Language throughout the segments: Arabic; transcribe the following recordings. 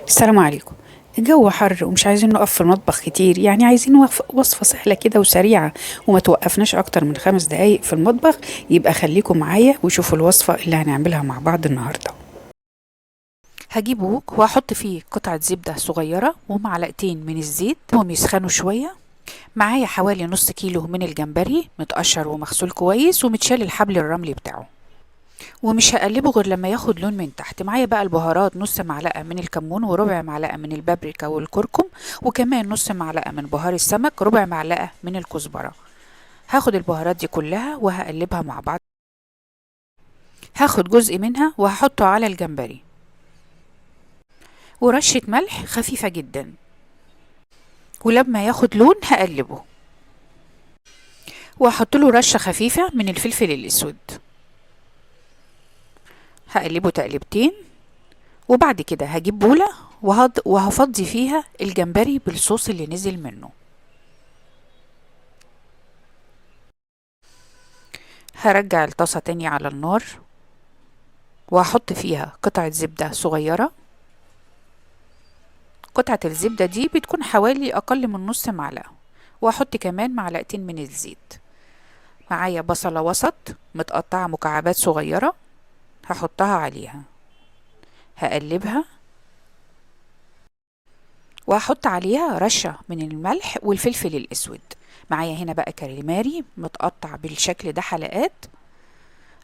السلام عليكم. الجو حر ومش عايزين نقف في المطبخ كتير، يعني عايزين وصفة سهلة كده وسريعة وما توقفناش أكتر من 5 دقايق في المطبخ. يبقى خليكم معايا وشوفوا الوصفة اللي هنعملها مع بعض النهاردة. هجيب ووك وهحط فيه قطعة زبدة صغيرة ومعلقتين من الزيت وهم يسخنوا شوية. معايا حوالي نص كيلو من الجمبري متقشر ومغسول كويس ومتشال الحبل الرملي بتاعه، ومش هقلبه غير لما ياخد لون من تحت. معايا بقى البهارات: نص معلقة من الكمون، وربع معلقة من البابريكا والكركم، وكمان نص معلقة من بهار السمك، ربع معلقة من الكزبرة. هاخد البهارات دي كلها وهقلبها مع بعض. هاخد جزء منها وهحطه على الجمبري، ورشة ملح خفيفة جدا، ولما ياخد لون هقلبه، وهحط له رشة خفيفة من الفلفل الأسود. هقلبه تقلبتين، وبعد كده هجيب بولة وهفضي فيها الجمبري بالصوص اللي نزل منه. هرجع الطاسة تاني على النار، وهحط فيها قطعة زبدة صغيرة. قطعة الزبدة دي بتكون حوالي أقل من نص معلقة، وهحط كمان معلقتين من الزيت. معايا بصلة وسط متقطعة مكعبات صغيرة، هحطها عليها، هقلبها، وهحط عليها رشة من الملح والفلفل الأسود. معايا هنا بقى كاليماري متقطع بالشكل ده حلقات،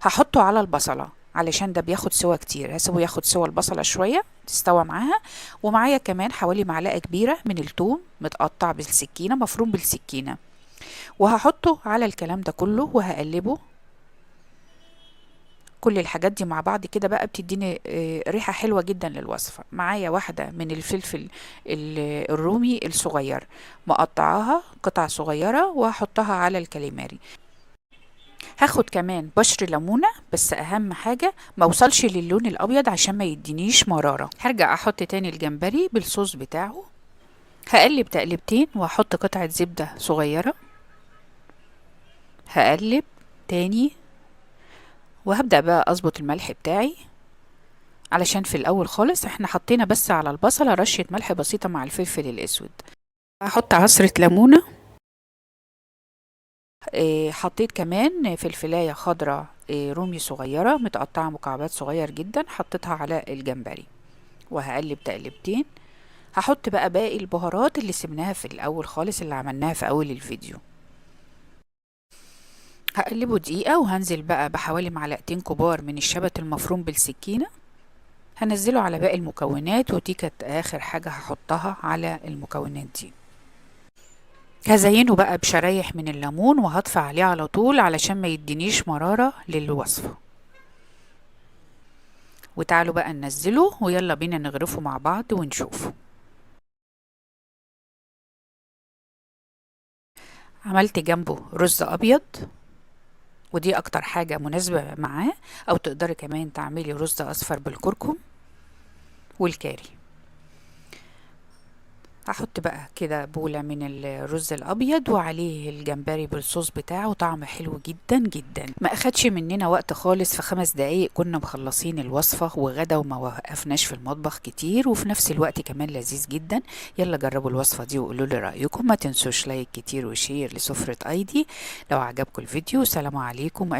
هحطه على البصلة علشان ده بياخد سوا كتير. هسيبه ياخد سوا البصلة شوية تستوى معاها. ومعايا كمان حوالي معلقة كبيرة من الثوم متقطع بالسكينة، مفروم بالسكينة، وهحطه على الكلام ده كله وهقلبه. كل الحاجات دي مع بعض كده بقى بتديني ريحة حلوة جدا للوصفة. معايا واحدة من الفلفل الرومي الصغير مقطعاها قطع صغيرة وهحطها على الكاليماري. هاخد كمان بشر ليمونة، بس اهم حاجة ما وصلش للون الابيض عشان ما يدينيش مرارة. هرجع احط تاني الجمبري بالصوص بتاعه، هقلب تقلبتين واحط قطعة زبدة صغيرة، هقلب تاني، وهبدأ بقى اظبط الملح بتاعي علشان في الاول خالص احنا حطينا بس على البصلة رشة ملح بسيطة مع الفلفل الاسود. هحط عصرة ليمونة. حطيت كمان فلفلاية خضراء رومي صغيرة متقطعة مكعبات صغير جدا، حطيتها على الجمبري وهقلب تقلبتين. هحط بقى باقي البهارات اللي سبناها في الاول خالص اللي عملناها في اول الفيديو. هقلبه دقيقة وهنزل بقى بحوالي معلقتين كبار من الشبت المفروم بالسكينة، هنزله على باقي المكونات، ودي كانت اخر حاجة هحطها على المكونات دي. هزينه بقى بشرايح من الليمون وهطفي عليه على طول علشان ما يدينيش مرارة للوصفة. وتعالوا بقى ننزله ويلا بينا نغرفه مع بعض ونشوفه. عملت جنبه رز ابيض، ودي اكتر حاجة مناسبة معاه، او تقدري كمان تعملي رز اصفر بالكركم والكاري. هحط بقى كده بولة من الرز الابيض وعليه الجمبري بالصوص بتاعه، طعم حلو جدا جدا. ما اخدش مننا وقت خالص، في 5 دقايق كنا مخلصين الوصفة وغدا وما وقفناش في المطبخ كتير، وفي نفس الوقت كمان لذيذ جدا. يلا جربوا الوصفة دي وقولوا لي رأيكم. ما تنسوش لايك كتير وشير لسفرة ايدي لو عجبكم الفيديو. سلام عليكم.